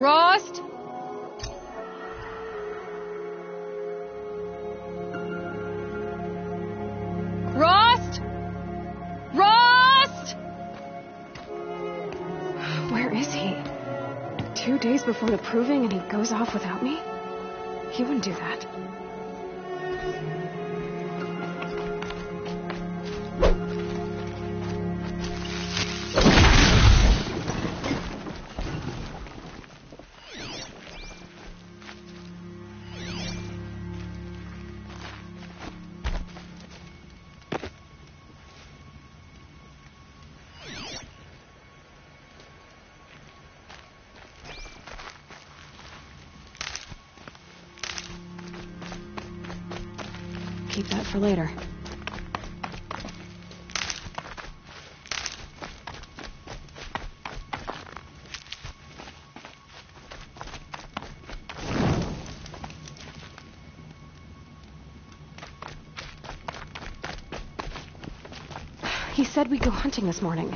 Rost? Rost? Rost? Where is he? 2 days before the proving and he goes off without me? He wouldn't do that. Keep that for later. He said we'd go hunting this morning.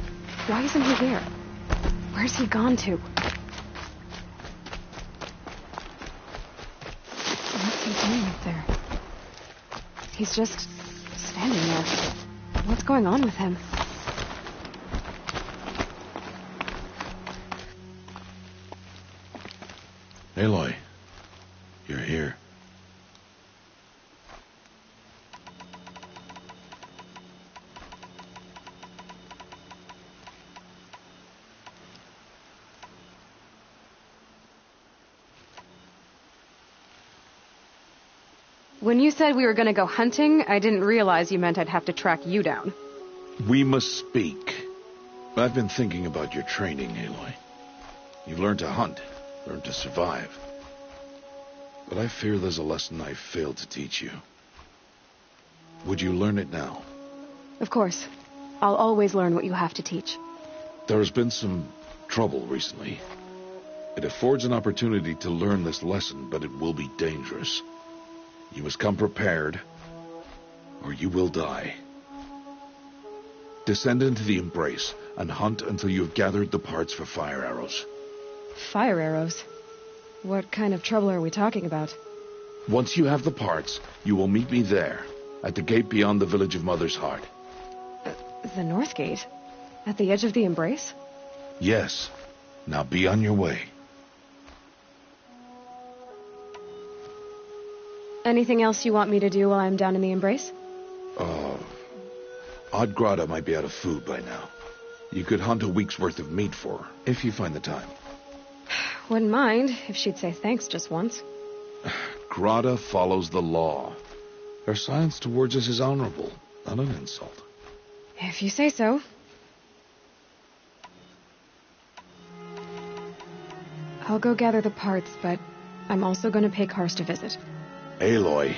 Why isn't he here? Where's he gone to? What's he doing up there? He's just standing there. What's going on with him? Aloy, you're here. When you said we were gonna go hunting, I didn't realize you meant I'd have to track you down. We must speak. I've been thinking about your training, Aloy. You've learned to hunt, learned to survive. But I fear there's a lesson I failed to teach you. Would you learn it now? Of course. I'll always learn what you have to teach. There has been some trouble recently. It affords an opportunity to learn this lesson, but it will be dangerous. You must come prepared, or you will die. Descend into the Embrace and hunt until you have gathered the parts for fire arrows. Fire arrows? What kind of trouble are we talking about? Once you have the parts, you will meet me there, at the gate beyond the village of Mother's Heart. The North Gate? At the edge of the Embrace? Yes. Now be on your way. Anything else you want me to do while I'm down in the Embrace? Oddgrada might be out of food by now. You could hunt a week's worth of meat for her, if you find the time. Wouldn't mind if she'd say thanks just once. Grada follows the law. Her silence towards us is honorable, not an insult. If you say so. I'll go gather the parts, but I'm also going to pay Karst a visit. Aloy,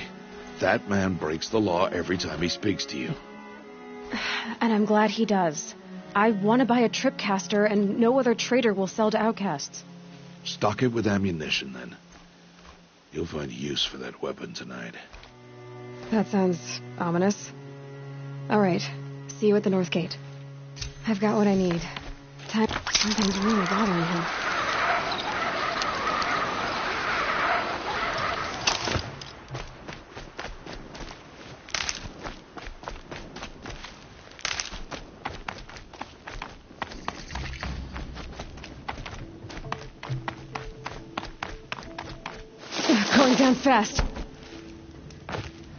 that man breaks the law every time he speaks to you. And I'm glad he does. I want to buy a tripcaster, and no other trader will sell to outcasts. Stock it with ammunition, then. You'll find use for that weapon tonight. That sounds ominous. All right. See you at the North Gate. I've got what I need. Something's really bothering him. Going down fast.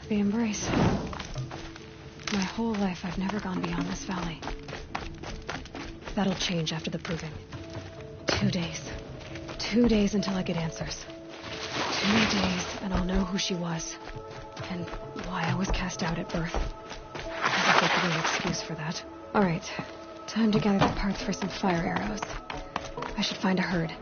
The Embrace. My whole life I've never gone beyond this valley. That'll change after the proving. 2 days. 2 days until I get answers. 2 days and I'll know who she was. And why I was cast out at birth. As if there could be an excuse for that. Alright. Time to gather the parts for some fire arrows. I should find a herd.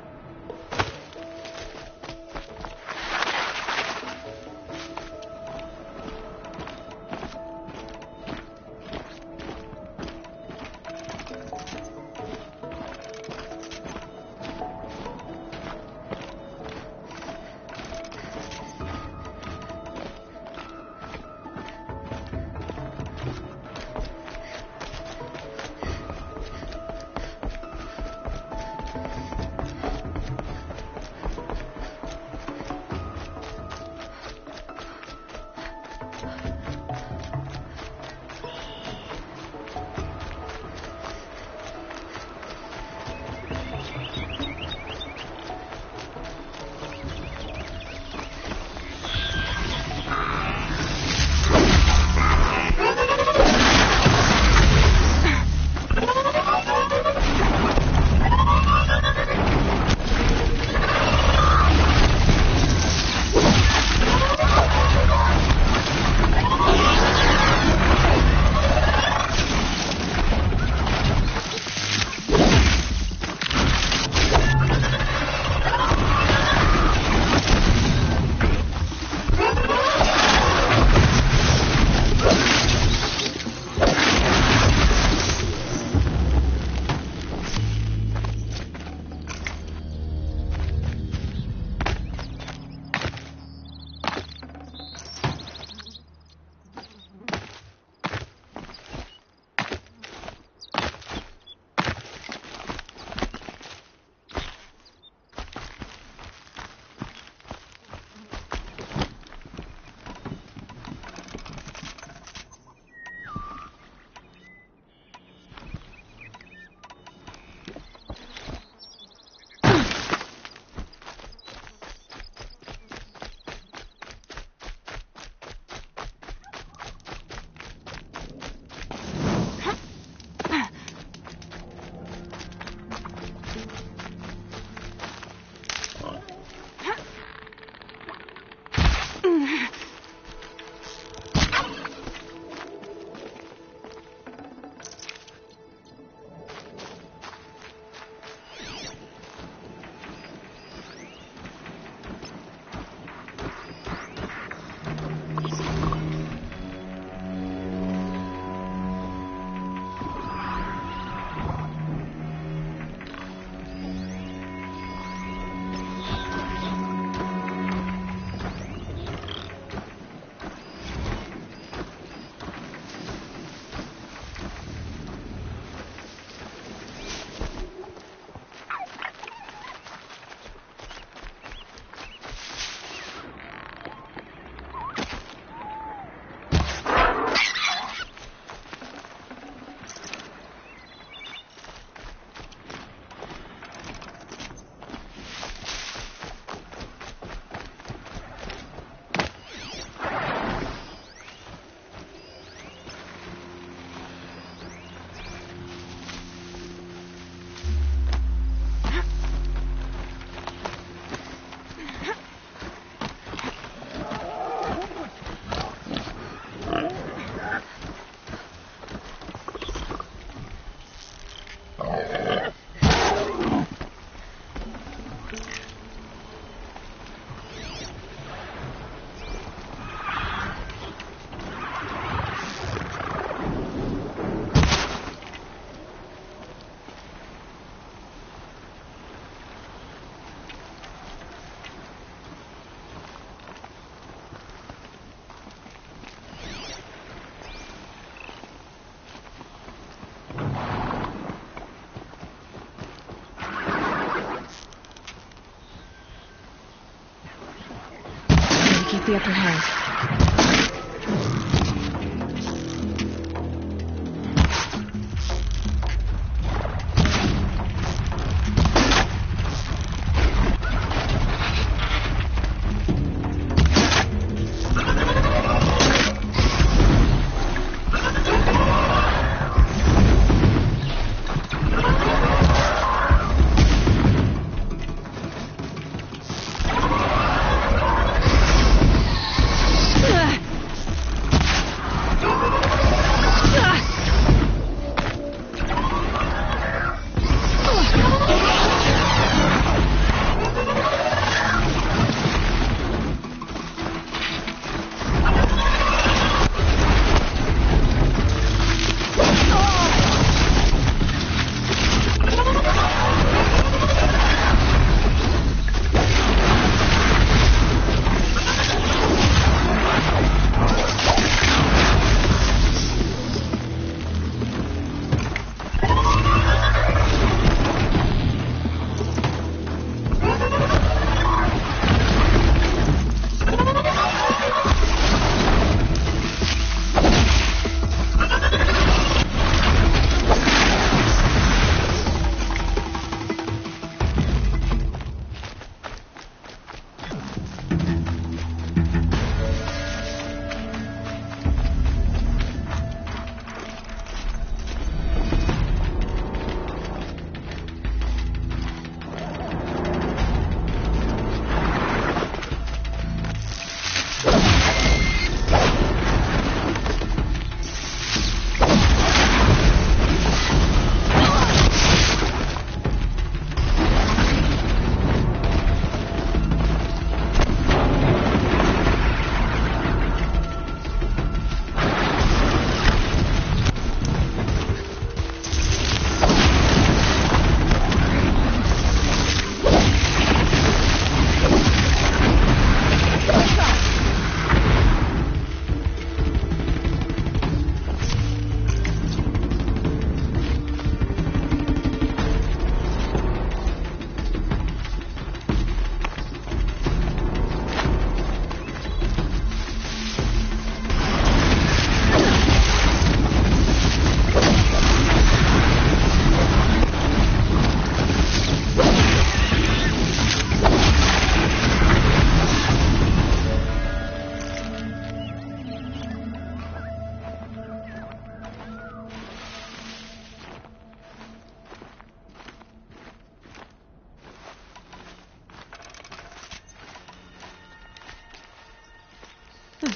keep the upper hand.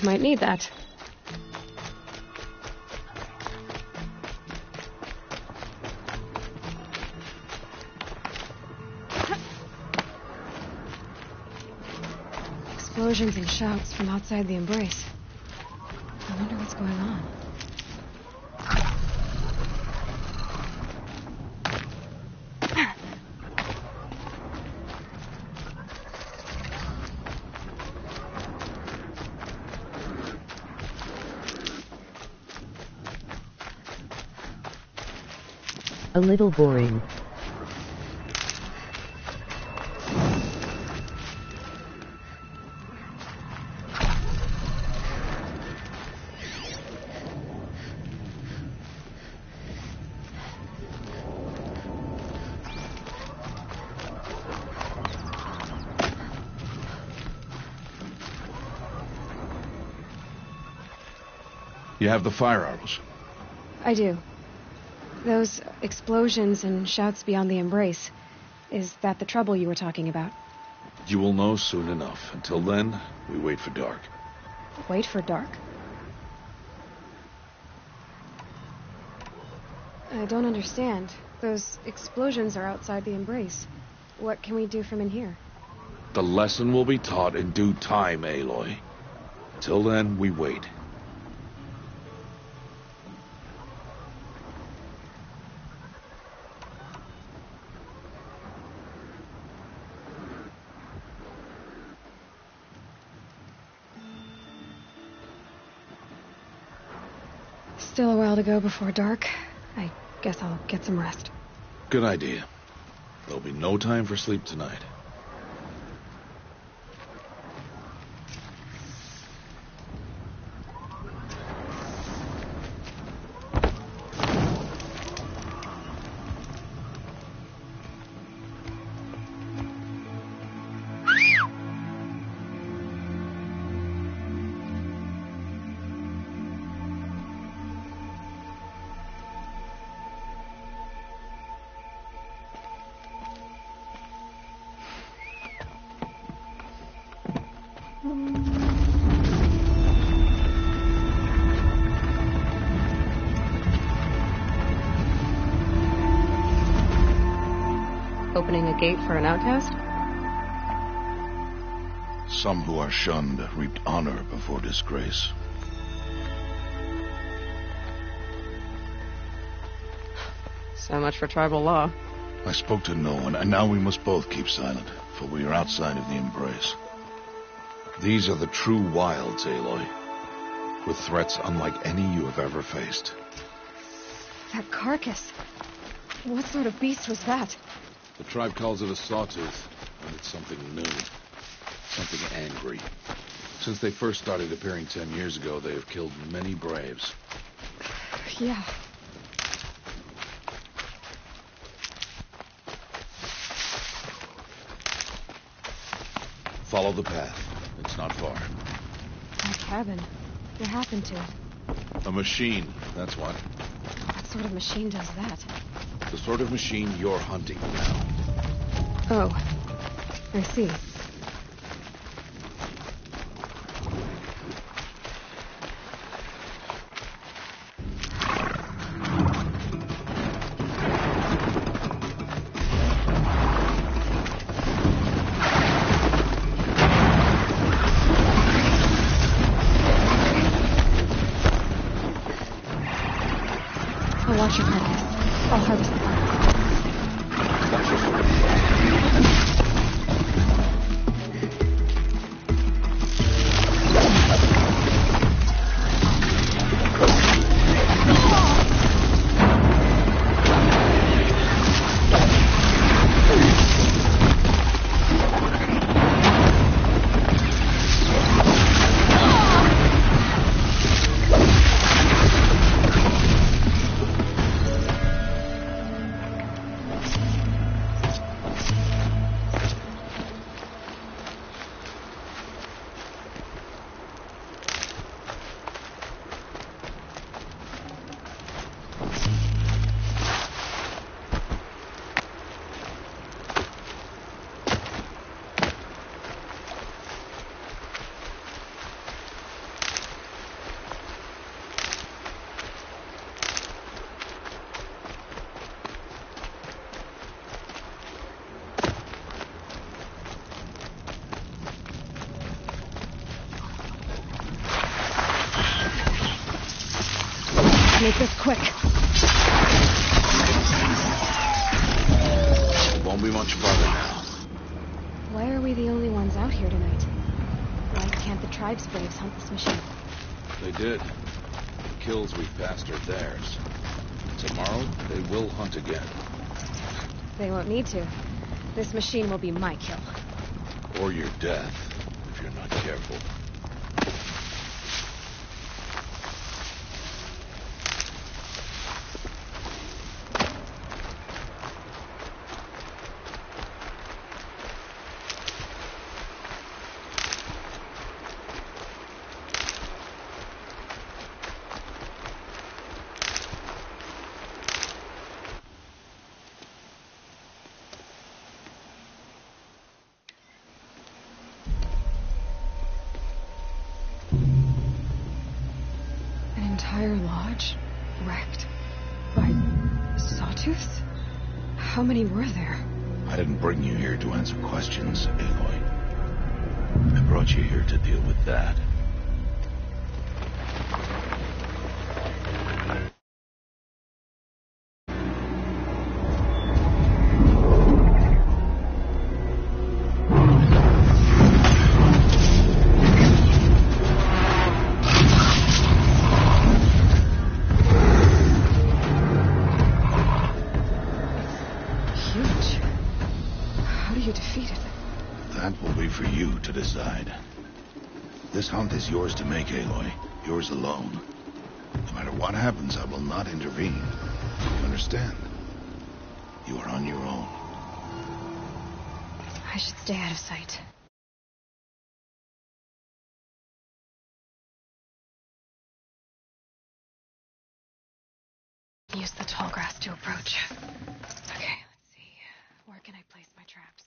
Might need that. Explosions and shouts from outside the embrace. I wonder what's going on. A little boring. You have the fire arrows. I do. Those explosions and shouts beyond the embrace. Is that the trouble you were talking about? You will know soon enough. Until then, we wait for dark. Wait for dark? I don't understand. Those explosions are outside the embrace. What can we do from in here? The lesson will be taught in due time, Aloy. Till then, we wait. Still a while to go before dark. I guess I'll get some rest. Good idea. There'll be no time for sleep tonight. Opening a gate for an outcast? Some who are shunned reaped honor before disgrace. So much for tribal law. I spoke to no one, and now we must both keep silent, for we are outside of the embrace. These are the true wilds, Aloy, with threats unlike any you have ever faced. That carcass. What sort of beast was that? The tribe calls it a sawtooth, and it's something new. Something angry. Since they first started appearing 10 years ago, they have killed many braves. Yeah. Follow the path. It's not far. My cabin. What happened to it? A machine, that's what. What sort of machine does that? The sort of machine you're hunting now. Oh. I see. I'll watch your carcass. I'll harvest the parts. Make this quick. It won't be much farther now. Why are we the only ones out here tonight? Why can't the tribe's braves hunt this machine? They did. The kills we've passed are theirs. Tomorrow, they will hunt again. They won't need to. This machine will be my kill. Or your death, if you're not careful. Entire lodge wrecked by sawtooths? How many were there? I didn't bring you here to answer questions, Aloy. I brought you here to deal with that. That will be for you to decide. This hunt is yours to make, Aloy. Yours alone. No matter what happens, I will not intervene. You understand? You are on your own. I should stay out of sight. Use the tall grass to approach. Okay, let's see. Where can I place my traps?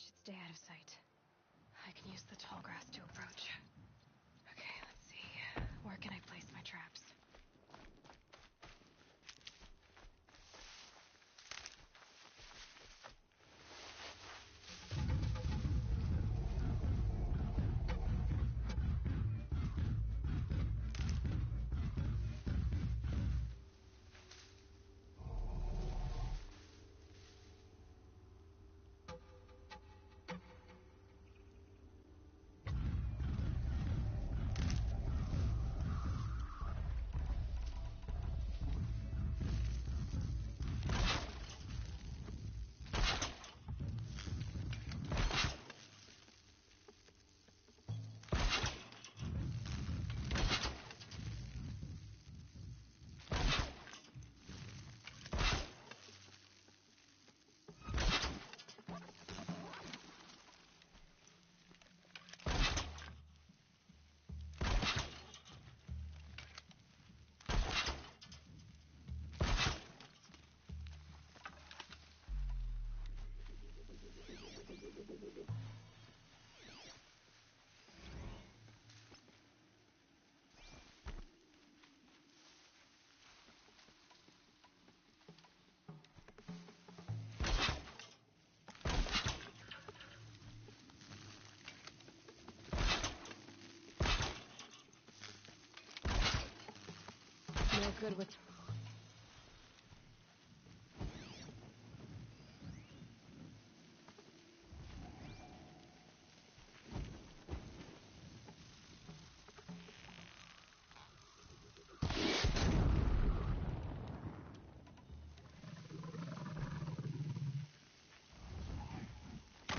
should stay out of sight. I can use the tall grass to approach. Okay, let's see. Where can I place my traps? No good with...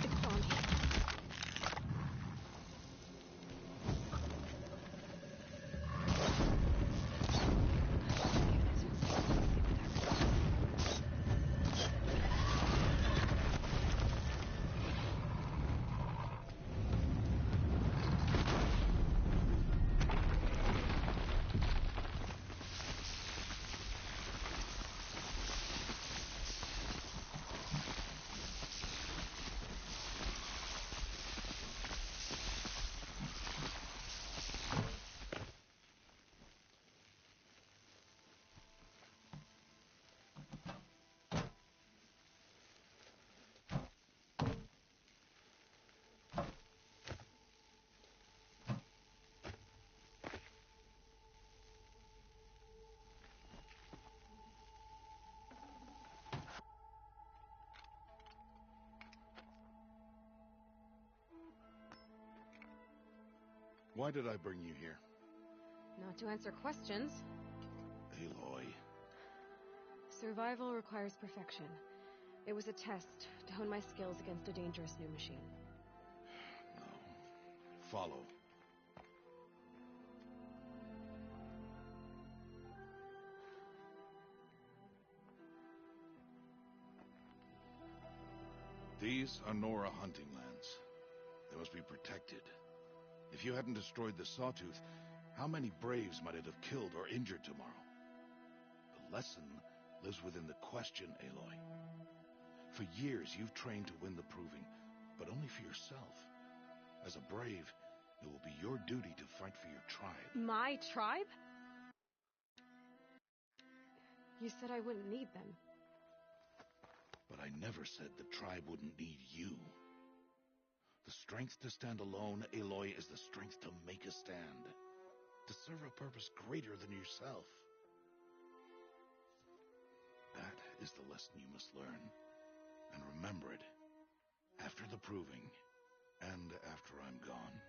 It's on me. Why did I bring you here? Not to answer questions. Aloy. Survival requires perfection. It was a test to hone my skills against a dangerous new machine. No. Follow. These are Nora hunting lands. They must be protected. If you hadn't destroyed the Sawtooth, how many Braves might it have killed or injured tomorrow? The lesson lives within the question, Aloy. For years, you've trained to win the Proving, but only for yourself. As a Brave, it will be your duty to fight for your tribe. My tribe? You said I wouldn't need them. But I never said the tribe wouldn't need you. The strength to stand alone, Aloy, is the strength to make a stand. To serve a purpose greater than yourself. That is the lesson you must learn. And remember it. After the Proving. And after I'm gone.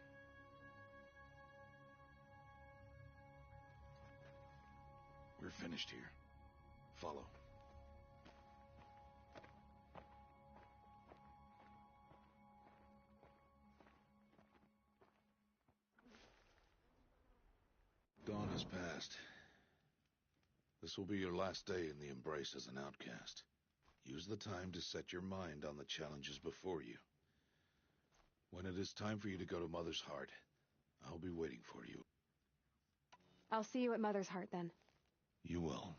We're finished here. Follow. Dawn has passed. This will be your last day in the Embrace as an outcast. Use the time to set your mind on the challenges before you. When it is time for you to go to Mother's Heart, I'll be waiting for you. I'll see you at Mother's Heart, then. You will.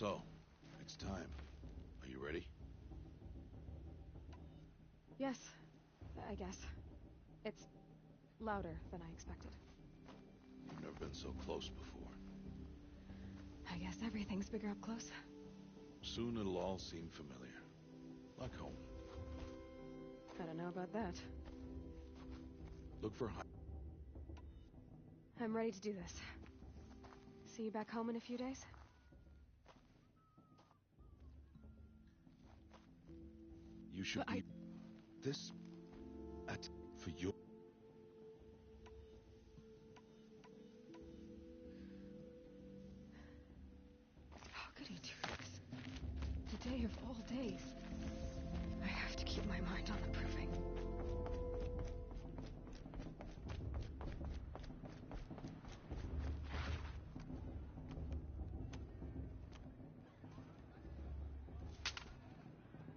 So, it's time. Are you ready? Yes, I guess. It's louder than I expected. You've never been so close before. I guess everything's bigger up close. Soon it'll all seem familiar. Like home. I don't know about that. Look for I'm ready to do this. See you back home in a few days? You should But be this at for your. How could he do this? The day of all days. I have to keep my mind on the proving.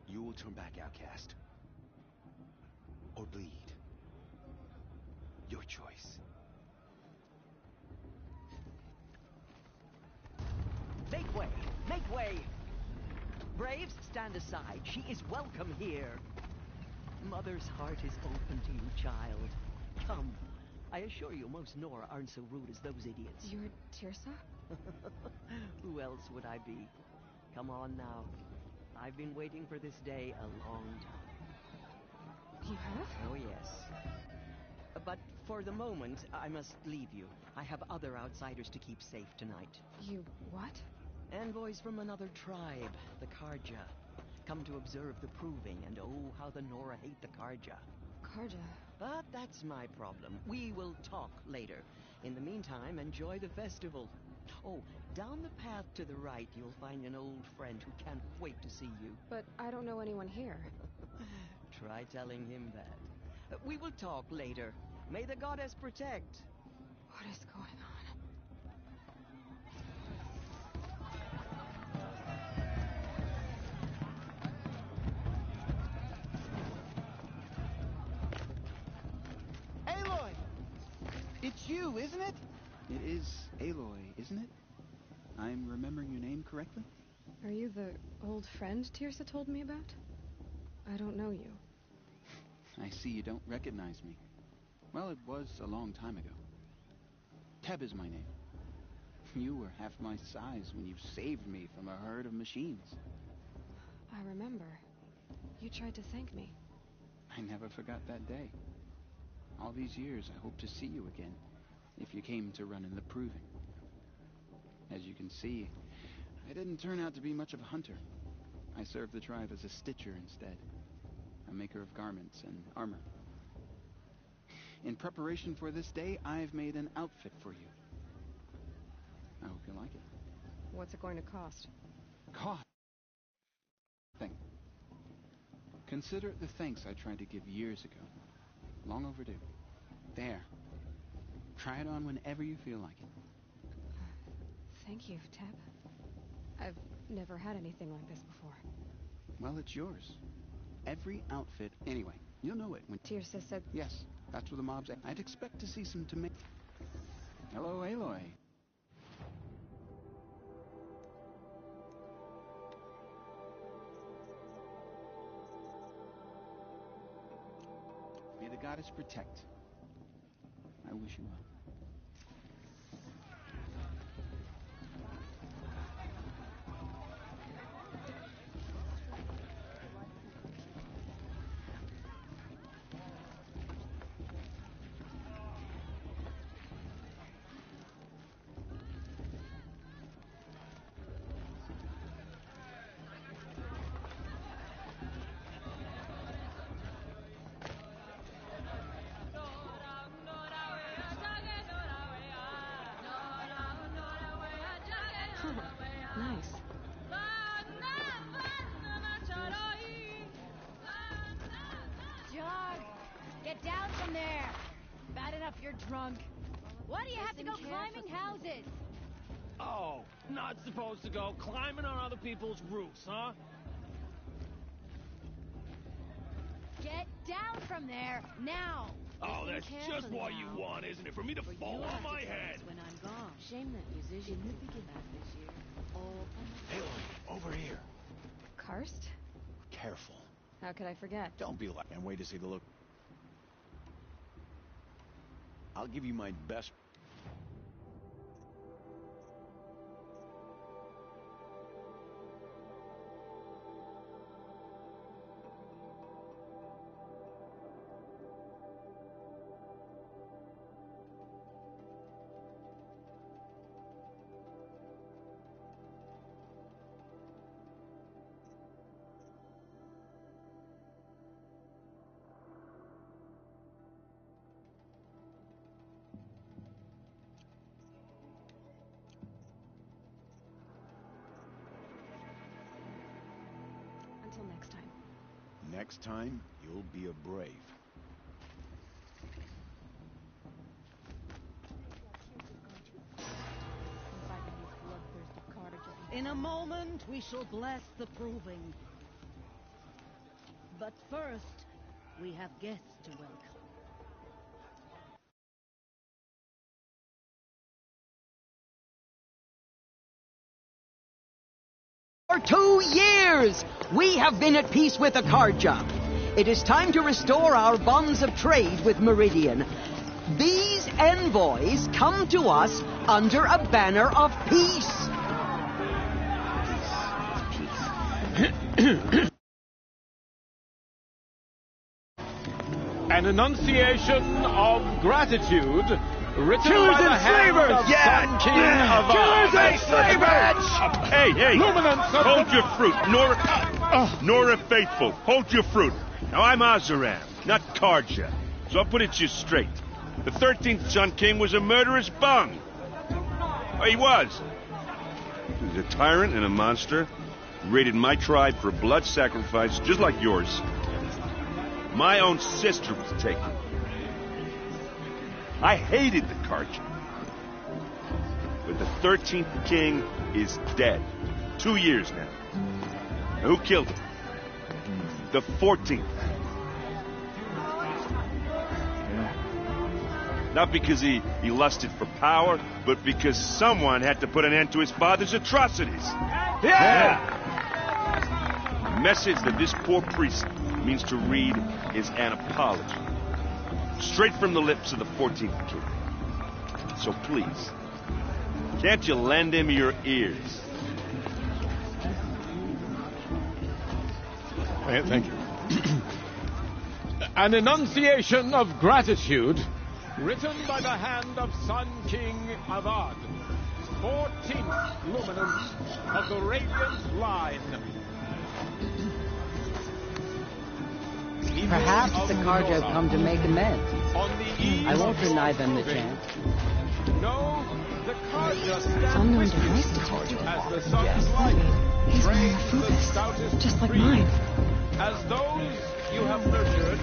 You will turn back, outcast. Or bleed. Your choice. Make way! Make way! Braves, stand aside. She is welcome here. Mother's heart is open to you, child. Come. I assure you, most Nora aren't so rude as those idiots. You're Tirsa? Who else would I be? Come on now. I've been waiting for this day a long time. You have? Oh, yes. But for the moment, I must leave you. I have other outsiders to keep safe tonight. You what? Envoys from another tribe, the Karja. Come to observe the proving, and oh, how the Nora hate the Karja. Karja. But that's my problem. We will talk later. In the meantime, enjoy the festival. Oh, down the path to the right, you'll find an old friend who can't wait to see you. But I don't know anyone here. Try telling him that. We will talk later. May the goddess protect. What is going on? Aloy! It's you, isn't it? It is Aloy, isn't it? I'm remembering your name correctly? Are you the old friend Tirsa told me about? I don't know you. I see you don't recognize me. Well, it was a long time ago. Teb is my name. You were half my size when you saved me from a herd of machines. I remember. You tried to thank me. I never forgot that day. All these years, I hope to see you again, if you came to run in the proving. As you can see, I didn't turn out to be much of a hunter. I served the tribe as a stitcher instead, a maker of garments and armor. In preparation for this day, I've made an outfit for you. I hope you like it. What's it going to cost? Cost. Thing. Consider it the thanks I tried to give years ago. Long overdue. There. Try it on whenever you feel like it. Thank you, Teb. I've never had anything like this before. Well, it's yours. Every outfit. Anyway, you'll know it when... Tirsa said... Yes, that's what the mob's... I'd expect to see some tomato... Hello, Aloy. May the goddess protect. I wish you well. Nice. John, get down from there. Bad enough you're drunk. Why do you have to go climbing houses? Oh, not supposed to go climbing on other people's roofs, huh? Get down from there, now. Oh, that's just what you want, isn't it? For me to fall on my head. When I'm gone. Shame that musician didn't get back this year. Aloy, over here. Karst? Careful. How could I forget? Don't be like... Can't wait to see the look. I'll give you my best... Until next time. Next time, you'll be a brave. In a moment, we shall bless the proving. But first, we have guests to welcome. For 2 years, we have been at peace with Akarja. It is time to restore our bonds of trade with Meridian. These envoys come to us under a banner of peace. An enunciation of gratitude written Killers by the and hand slavers! of Sun King of Killers and slavers! Hey, hey! Luminance of Hold the... your fruit, Nora Faithful. Hold your fruit. Now, I'm Azaram, not Karja. So I'll put it to you straight. The 13th Sun King was a murderous bung. Oh, he was. He was a tyrant and a monster. He raided my tribe for a blood sacrifice, just like yours. My own sister was taken. I hated the Karja. But the 13th king is dead. 2 years now. Now who killed him? The 14th. Not because he lusted for power, but because someone had to put an end to his father's atrocities. Yeah! The message that this poor priest means to read is an apology. Straight from the lips of the 14th king. So please, can't you lend him your ears? Thank you. An enunciation of gratitude written by the hand of Sun King Avad, 14th luminance of the Radiant Line. Perhaps the Karja have come to make amends. I won't deny them the chance. No, the Karja stands Unknown with you device detector. as the sun's light He's wearing a drains the focus, stoutest just like creed. mine. As those you have nurtured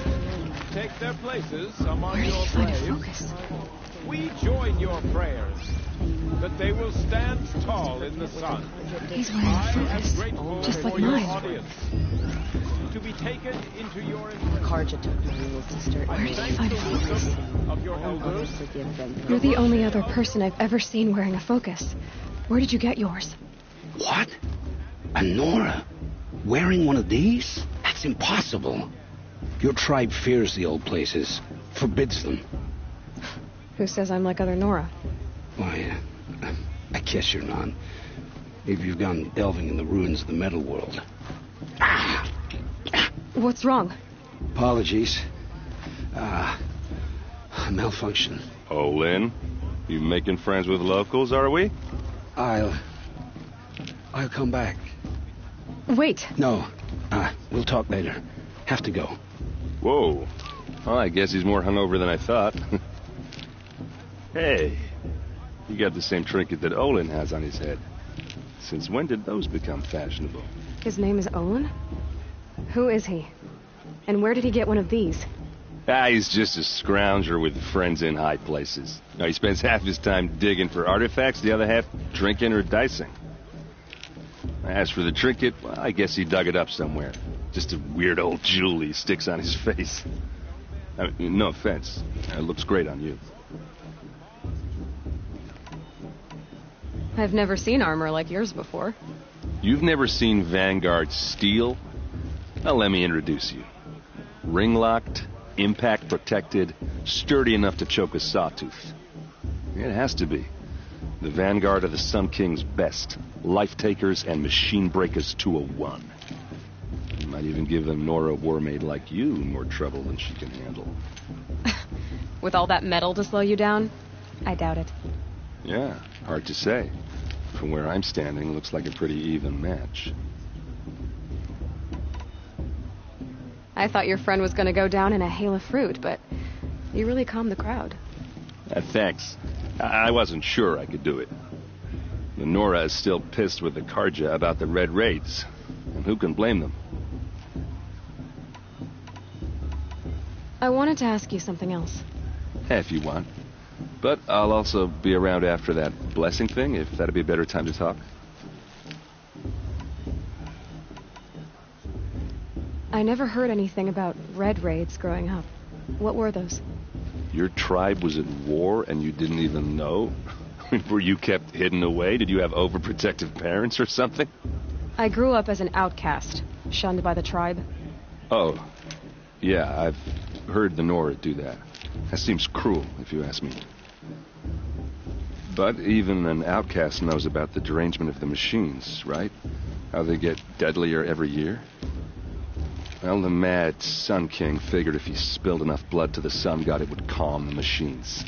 take their places among Where did your he find a braves, focus? we join your prayers that they will stand tall in the sun. He's wearing a I am focus, grateful just like for your mine. audience to be taken into your Karja took my little sister. Where did he find a focus? of your elders. Forgive them. You're the only other person I've ever seen wearing a focus. Where did you get yours? What? A Nora? Wearing one of these? That's impossible. Your tribe fears the old places, forbids them. Who says I'm like other Nora? Why, I guess you're not. If you've gone delving in the ruins of the metal world. What's wrong? Apologies. Malfunction. Oh, Lynn, you making friends with locals, are we? I'll come back. Wait. No, we'll talk later. Have to go. Whoa. Well, I guess he's more hungover than I thought. Hey, you got the same trinket that Olin has on his head. Since when did those become fashionable? His name is Olin? Who is he? And where did he get one of these? He's just a scrounger with friends in high places. Now, he spends half his time digging for artifacts, the other half drinking or dicing. As for the trinket, well, I guess he dug it up somewhere. Just a weird old jewel he sticks on his face. No offense. It looks great on you. I've never seen armor like yours before. You've never seen Vanguard steel? Well, let me introduce you. Ring-locked, impact-protected, sturdy enough to choke a sawtooth. It has to be. The Vanguard of the Sun King's best. Life-takers and machine breakers to a one. You might even give them Nora Warmaid like you more trouble than she can handle. With all that metal to slow you down? I doubt it. Yeah, hard to say. From where I'm standing, looks like a pretty even match. I thought your friend was going to go down in a hail of fruit, but you really calmed the crowd. Thanks. I wasn't sure I could do it. The Nora is still pissed with the Karja about the Red Raids, and who can blame them? I wanted to ask you something else. If you want. But I'll also be around after that blessing thing, if that'd be a better time to talk. I never heard anything about Red Raids growing up. What were those? Your tribe was at war and you didn't even know? Were you kept hidden away? Did you have overprotective parents or something? I grew up as an outcast, shunned by the tribe. Oh, yeah, I've heard the Nora do that. That seems cruel, if you ask me. But even an outcast knows about the derangement of the machines, right? How they get deadlier every year. Well, the mad Sun King figured if he spilled enough blood to the Sun God, it would calm the machines.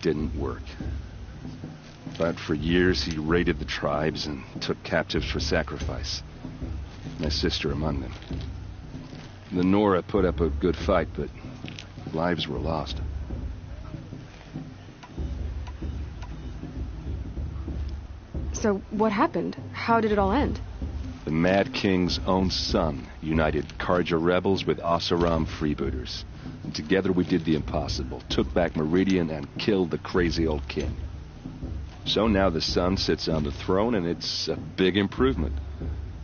Didn't work. But for years, he raided the tribes and took captives for sacrifice. My sister among them. The Nora put up a good fight, but lives were lost. So, what happened? How did it all end? The Mad King's own son united Karja rebels with Oseram freebooters. And together we did the impossible, took back Meridian and killed the crazy old king. So now the son sits on the throne and it's a big improvement.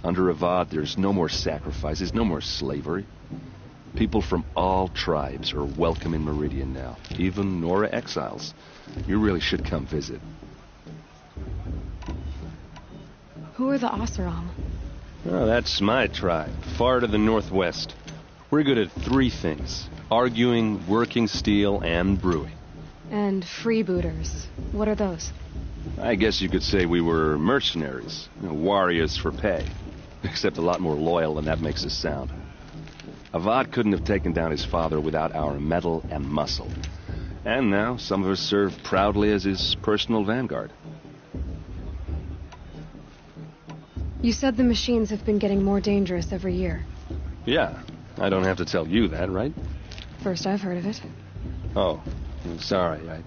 Under Avad, there's no more sacrifices, no more slavery. People from all tribes are welcome in Meridian now, even Nora exiles. You really should come visit. Who are the Oseram? Oh, that's my tribe, far to the northwest. We're good at three things: arguing, working steel, and brewing. And freebooters. What are those? I guess you could say we were mercenaries, warriors for pay. Except a lot more loyal than that makes us sound. Avad couldn't have taken down his father without our metal and muscle. And now some of us serve proudly as his personal vanguard. You said the machines have been getting more dangerous every year. Yeah, I don't have to tell you that, right? First I've heard of it. Oh, I'm sorry. I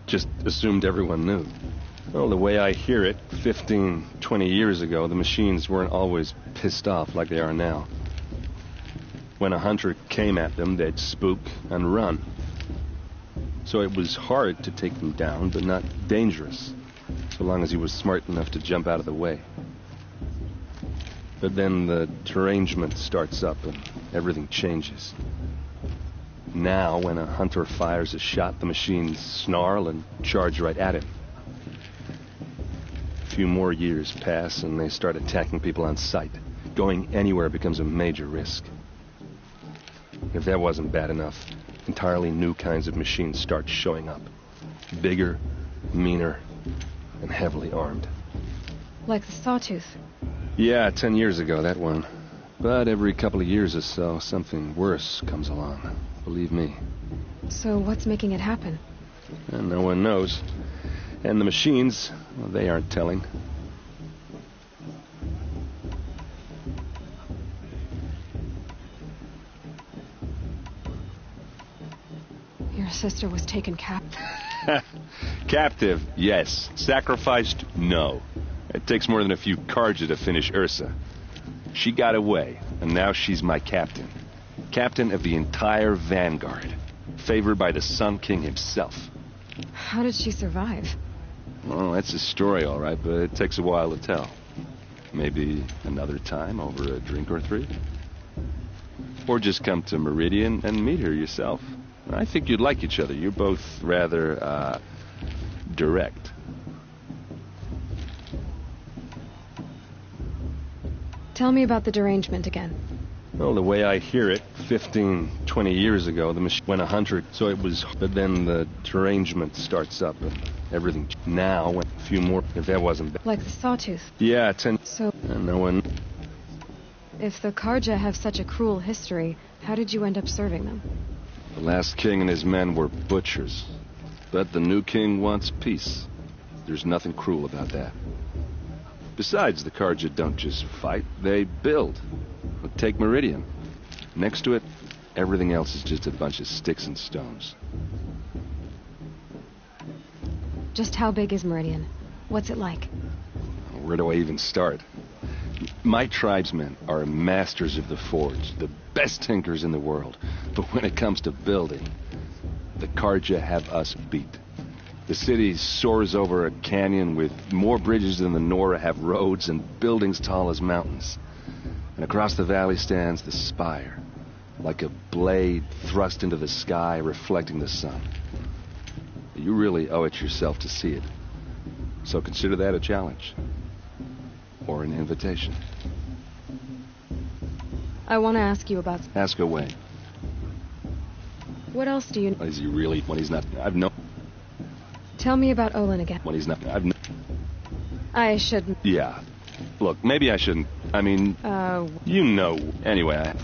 just assumed everyone knew. Well, the way I hear it, 15, 20 years ago, the machines weren't always pissed off like they are now. When a hunter came at them, they'd spook and run. So it was hard to take them down, but not dangerous, so long as he was smart enough to jump out of the way. But then the derangement starts up and everything changes. Now, when a hunter fires a shot, the machines snarl and charge right at him. A few more years pass and they start attacking people on sight. Going anywhere becomes a major risk. If that wasn't bad enough, entirely new kinds of machines start showing up. Bigger, meaner, and heavily armed. Like the Sawtooth. Yeah, 10 years ago, that one. But every couple of years or so, something worse comes along. Believe me. So what's making it happen? And no one knows. And the machines, well, they aren't telling. Your sister was taken captive. Captive, yes. Sacrificed, no. It takes more than a few Karja to finish Ursa. She got away, and now she's my captain. Captain of the entire Vanguard. Favored by the Sun King himself. How did she survive? Well, that's a story, all right, but it takes a while to tell. Maybe another time over a drink or three? Or just come to Meridian and meet her yourself. I think you'd like each other. You're both rather, direct. Tell me about the derangement again. Well, the way I hear it, 15, 20 years ago, the machine went 100, so it was... But then the derangement starts up, and everything now went a few more, if that wasn't bad. Like the sawtooth? Yeah, 10... So... And no one... If the Karja have such a cruel history, how did you end up serving them? The last king and his men were butchers. But the new king wants peace. There's nothing cruel about that. Besides, the Karja don't just fight, they build. Take Meridian. Next to it, everything else is just a bunch of sticks and stones. Just how big is Meridian? What's it like? Where do I even start? My tribesmen are masters of the forge, the best tinkers in the world. But when it comes to building, the Karja have us beat. The city soars over a canyon with more bridges than the Nora have roads and buildings tall as mountains. And across the valley stands the spire, like a blade thrust into the sky reflecting the sun. You really owe it yourself to see it. So consider that a challenge. Or an invitation. I want to ask you about... Ask away. What else do you... Is he really... When he's not... I've no... Tell me about Olin again. When he's not... I've no... I shouldn't... Yeah. Look, maybe I shouldn't... I mean... You know... Anyway, I...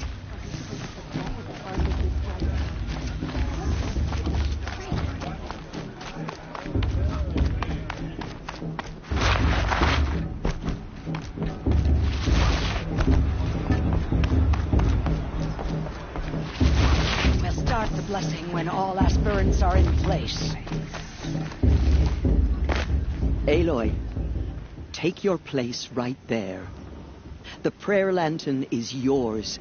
Blessing when all aspirants are in place. Aloy, take your place right there. The prayer lantern is yours.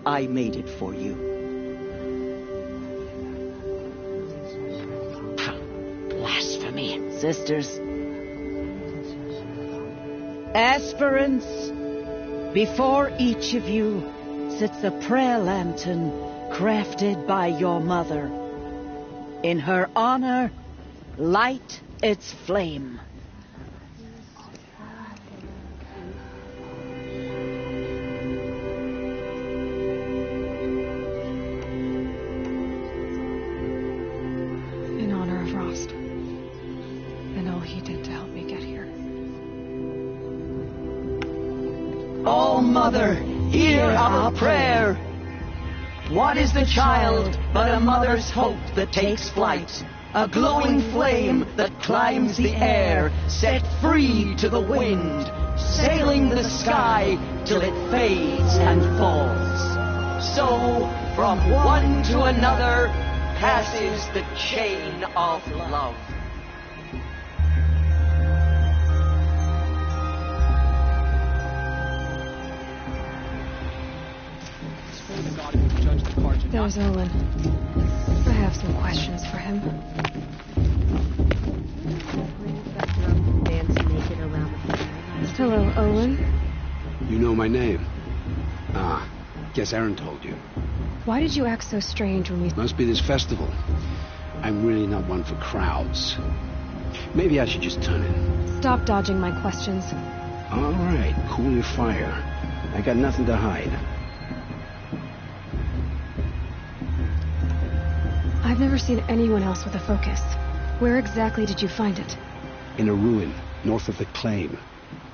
I made it for you. Blasphemy. Sisters. Aspirants, before each of you sits a prayer lantern crafted by your mother. In her honor, light its flame. In honor of Rost. And all he did to help me get here. Oh, Mother, hear our prayer. What is the child but a mother's hope that takes flight? A glowing flame that climbs the air, set free to the wind, sailing the sky till it fades and falls. So, from one to another, passes the chain of love. There's Olin. I have some questions for him. Hello, Olin. You know my name? Ah, guess Aaron told you. Why did you act so strange when we... Must be this festival. I'm really not one for crowds. Maybe I should just turn in. Stop dodging my questions. All right, cool your fire. I got nothing to hide. I've never seen anyone else with a focus. Where exactly did you find it? In a ruin, north of the Claim.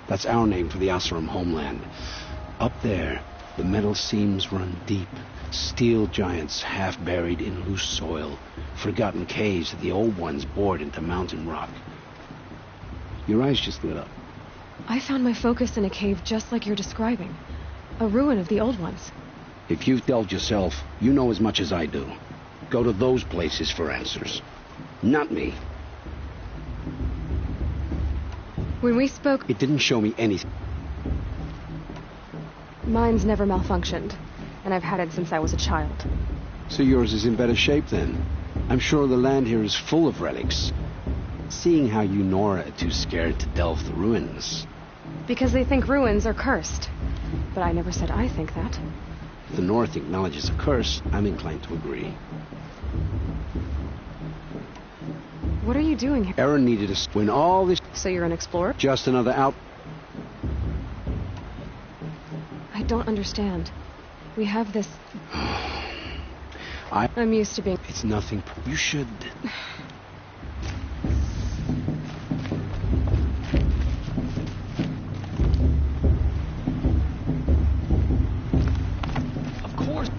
That's our name for the Oseram homeland. Up there, the metal seams run deep. Steel giants half buried in loose soil. Forgotten caves that the old ones bored into mountain rock. Your eyes just lit up. I found my focus in a cave just like you're describing. A ruin of the old ones. If you've delved yourself, you know as much as I do. Go to those places for answers. Not me. When we spoke... It didn't show me anything. Mine's never malfunctioned, and I've had it since I was a child. So yours is in better shape then. I'm sure the land here is full of relics. Seeing how you Nora are too scared to delve the ruins. Because they think ruins are cursed. But I never said I think that. If the North acknowledges a curse, I'm inclined to agree. What are you doing here? Aaron needed us when all this... So you're an explorer? Just another out... I don't understand. We have this... I'm used to being... It's nothing. You should... Of course.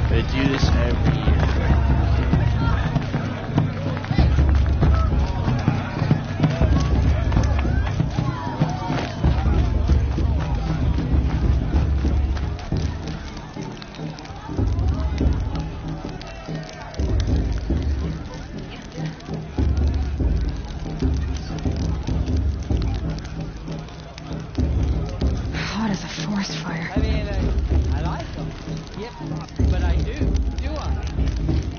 They do this every year. Hot as a forest fire. I mean, I like them. Yep, but I do. Do I?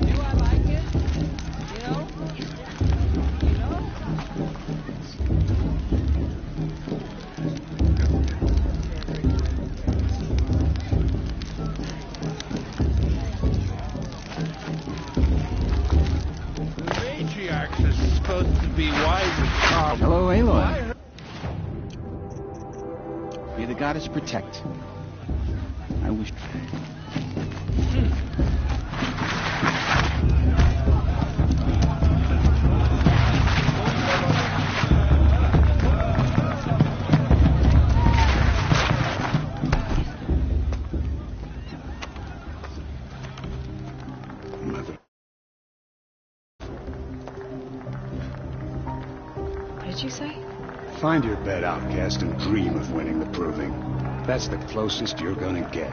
Do I like it? You know? You know? The matriarchs are supposed to be wise as calm. Hello, Aloy. May the goddess protect. I wish... Mother. What did you say? Find your bed, outcast, and dream of winning the proving. That's the closest you're gonna get.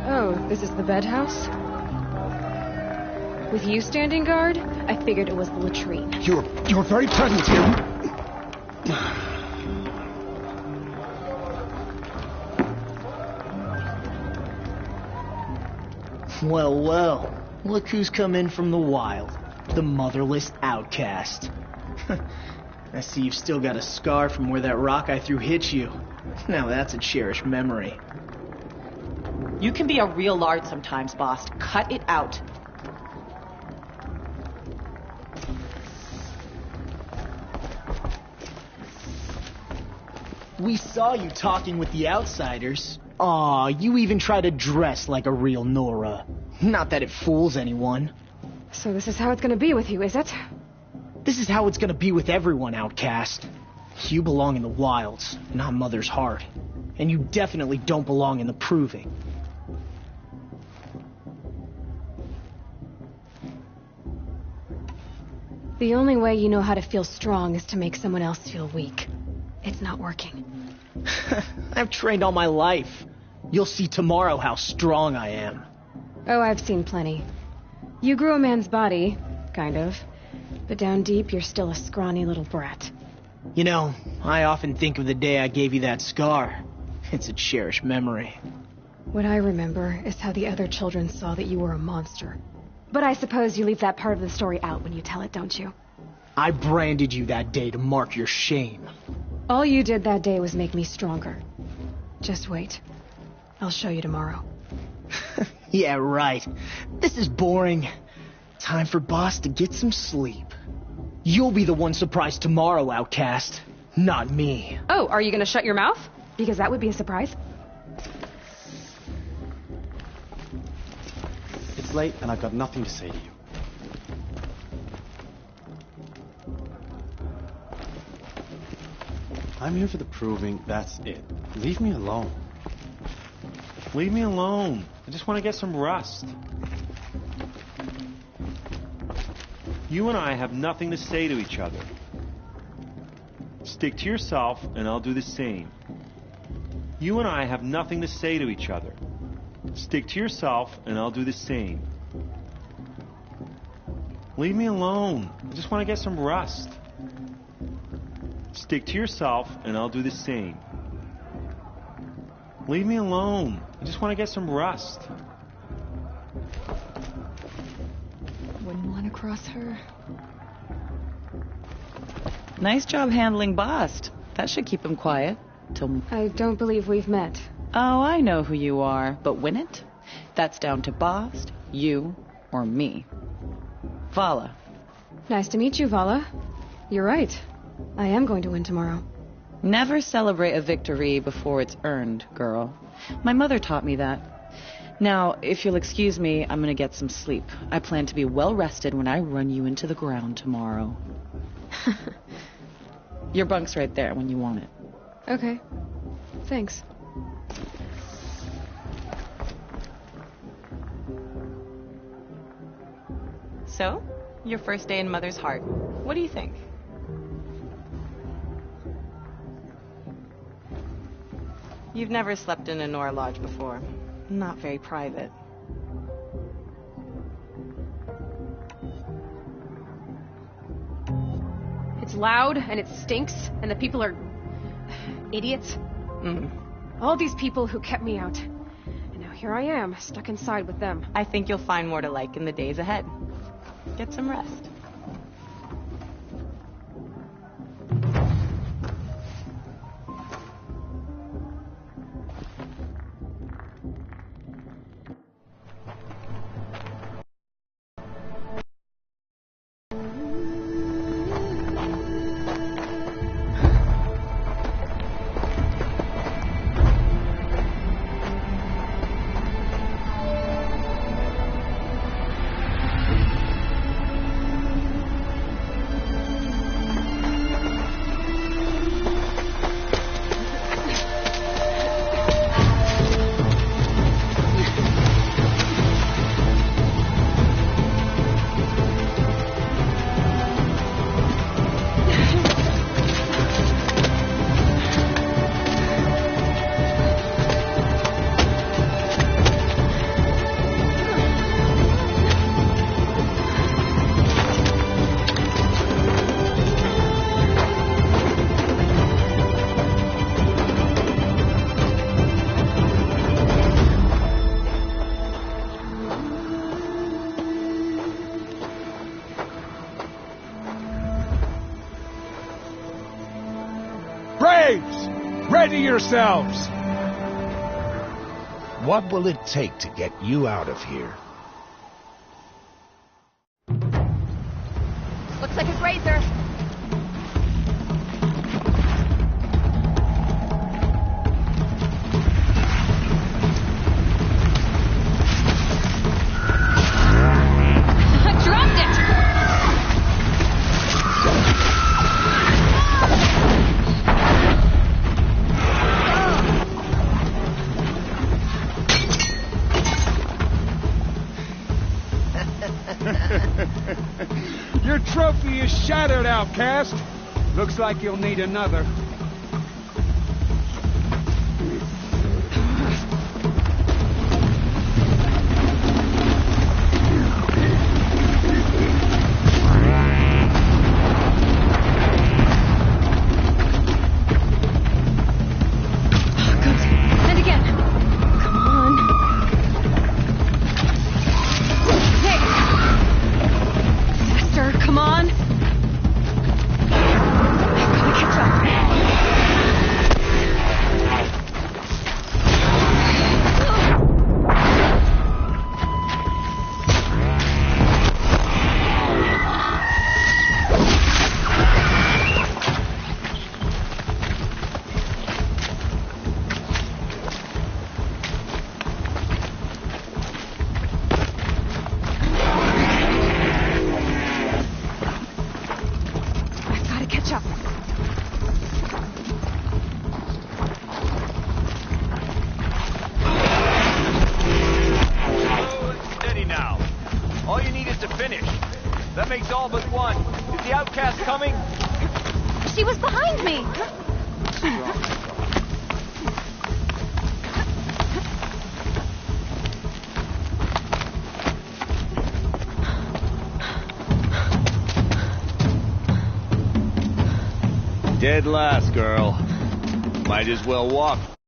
Oh, this is the bed house? With you standing guard, I figured it was the latrine. Your very presence here... Well, well. Look who's come in from the wild. The motherless outcast. I see you've still got a scar from where that rock I threw hit you. Now that's a cherished memory. You can be a real lard sometimes, boss. Cut it out. We saw you talking with the outsiders. Aw, you even try to dress like a real Nora. Not that it fools anyone. So this is how it's gonna be with you, is it? This is how it's gonna be with everyone, outcast. You belong in the wilds, not Mother's heart. And you definitely don't belong in the proving. The only way you know how to feel strong is to make someone else feel weak. It's not working. I've trained all my life. You'll see tomorrow how strong I am. Oh, I've seen plenty. You grew a man's body, kind of. But down deep, you're still a scrawny little brat. You know, I often think of the day I gave you that scar. It's a cherished memory. What I remember is how the other children saw that you were a monster. But I suppose you leave that part of the story out when you tell it, don't you? I branded you that day to mark your shame. All you did that day was make me stronger. Just wait. I'll show you tomorrow. Yeah, right. This is boring. Time for Boss to get some sleep. You'll be the one surprised tomorrow, outcast. Not me. Oh, are you gonna shut your mouth? Because that would be a surprise. It's late and I've got nothing to say to you. I'm here for the proving, that's it. Leave me alone. Leave me alone. I just want to get some rest. You and I have nothing to say to each other. Stick to yourself and I'll do the same. You and I have nothing to say to each other. Stick to yourself and I'll do the same. Leave me alone. I just want to get some rest. Stick to yourself, and I'll do the same. Leave me alone. I just want to get some rest. Wouldn't want to cross her. Nice job handling Bast. That should keep him quiet. Till... I don't believe we've met. Oh, I know who you are. But win it? That's down to Bast, you, or me. Vala. Nice to meet you, Vala. You're right. I am going to win tomorrow. Never celebrate a victory before it's earned, girl. My mother taught me that. Now, if you'll excuse me, I'm gonna get some sleep. I plan to be well rested when I run you into the ground tomorrow. Your bunk's right there when you want it. Okay. Thanks. So, your first day in Mother's Heart. What do you think? You've never slept in a Nora Lodge before. Not very private. It's loud, and it stinks, and the people are... idiots. All these people who kept me out. And now here I am, stuck inside with them. I think you'll find more to like in the days ahead. Get some rest. Ready yourselves! What will it take to get you out of here? Looks like a grazer. Dropped it! Your trophy is shattered, outcast. Looks like you'll need another. She was behind me! Dead last, girl. Might as well walk.